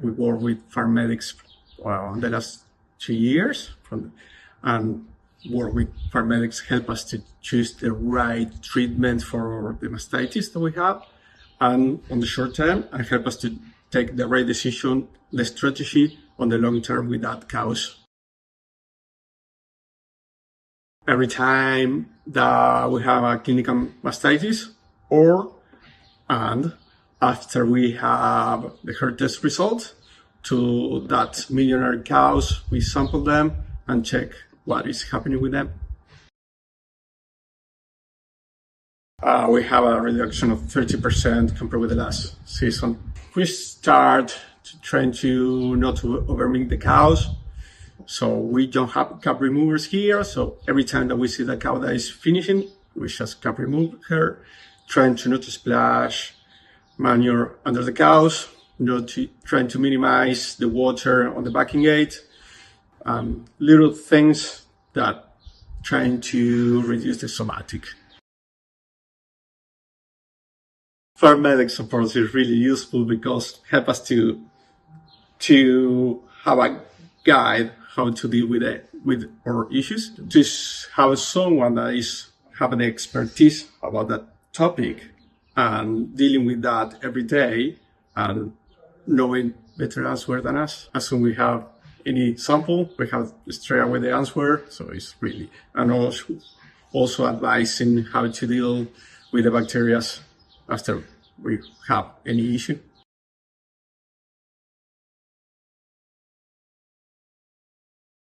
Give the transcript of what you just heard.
We work with Farm Medix in the last 2 years, and work with Farm Medix help us to choose the right treatment for the mastitis that we have, and on the short term, and help us to take the right decision, the strategy on the long term with that cows. Every time that we have a clinical mastitis, and after we have the herd test results to that millionaire cows, we sample them and check what is happening with them. We have a reduction of 30% compared with the last season. We start trying to not to overmilk the cows. So we don't have cap removers here. So every time that we see the cow that is finishing, we just cap remove her, trying to not to splash manure under the cows, trying to minimize the water on the backing gate, little things that trying to reduce the somatic. Farm Medix support is really useful because help us to have a guide how to deal with our issues. To have someone that is having expertise about that topic and dealing with that every day and knowing better answer than us. As soon as we have any sample, we have straight away the answer. So it's really, and also advising how to deal with the bacteria after we have any issue.